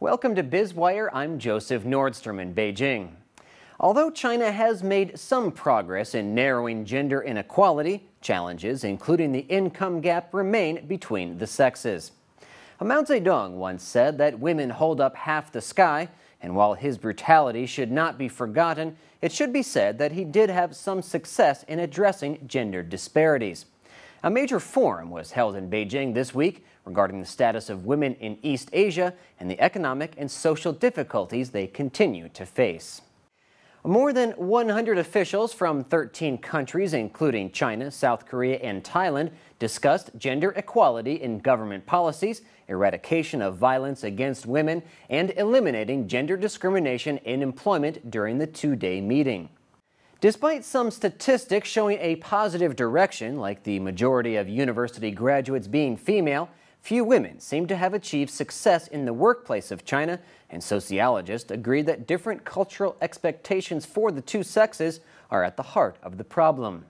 Welcome to BizWire. I'm Joseph Nordstrom in Beijing. Although China has made some progress in narrowing gender inequality, challenges, including the income gap, remain between the sexes. Mao Zedong once said that women hold up half the sky, and while his brutality should not be forgotten, it should be said that he did have some success in addressing gender disparities. A major forum was held in Beijing this week regarding the status of women in East Asia and the economic and social difficulties they continue to face. More than 100 officials from 13 countries, including China, South Korea, and Thailand, discussed gender equality in government policies, eradication of violence against women, and eliminating gender discrimination in employment during the two-day meeting. Despite some statistics showing a positive direction, like the majority of university graduates being female, few women seem to have achieved success in the workplace of China, and sociologists agree that different cultural expectations for the two sexes are at the heart of the problem.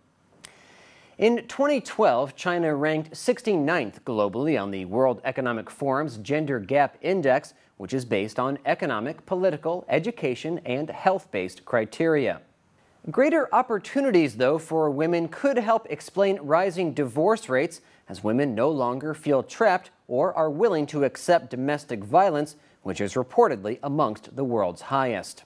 In 2012, China ranked 69th globally on the World Economic Forum's Gender Gap Index, which is based on economic, political, education, and health-based criteria. Greater opportunities, though, for women could help explain rising divorce rates, as women no longer feel trapped or are willing to accept domestic violence, which is reportedly amongst the world's highest.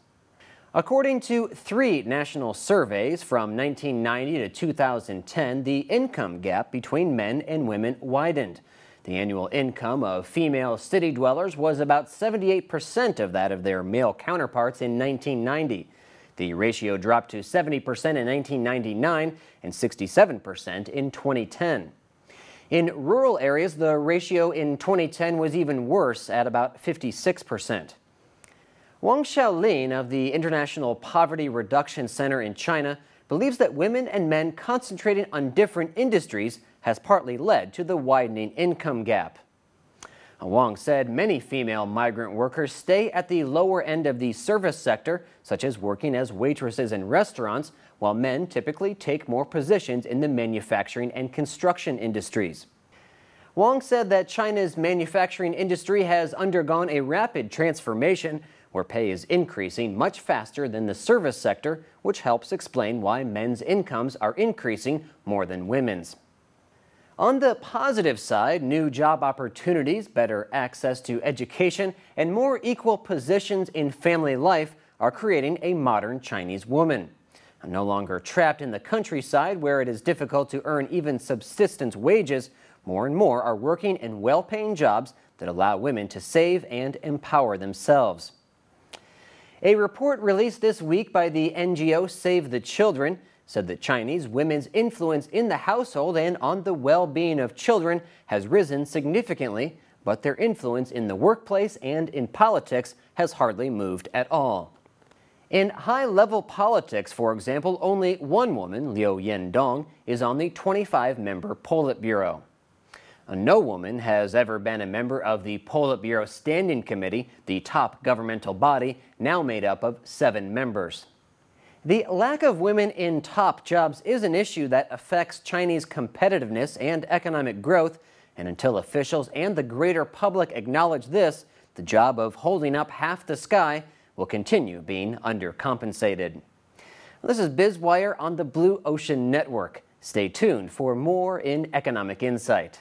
According to 3 national surveys from 1990 to 2010, the income gap between men and women widened. The annual income of female city dwellers was about 78% of that of their male counterparts in 1990. The ratio dropped to 70% in 1999 and 67% in 2010. In rural areas, the ratio in 2010 was even worse at about 56%. Wang Xiaolin of the International Poverty Reduction Center in China believes that women and men concentrating on different industries has partly led to the widening income gap. Wang said many female migrant workers stay at the lower end of the service sector, such as working as waitresses in restaurants, while men typically take more positions in the manufacturing and construction industries. Wang said that China's manufacturing industry has undergone a rapid transformation where pay is increasing much faster than the service sector, which helps explain why men's incomes are increasing more than women's. On the positive side, new job opportunities, better access to education, and more equal positions in family life are creating a modern Chinese woman. No longer trapped in the countryside where it is difficult to earn even subsistence wages, more and more are working in well-paying jobs that allow women to save and empower themselves. A report released this week by the NGO Save the Children said that Chinese women's influence in the household and on the well-being of children has risen significantly, but their influence in the workplace and in politics has hardly moved at all. In high-level politics, for example, only one woman, Liu Yendong, is on the 25-member Politburo. No woman has ever been a member of the Politburo Standing Committee, the top governmental body, now made up of 7 members. The lack of women in top jobs is an issue that affects Chinese competitiveness and economic growth, and until officials and the greater public acknowledge this, the job of holding up half the sky will continue being undercompensated. This is BizWire on the Blue Ocean Network. Stay tuned for more in Economic Insight.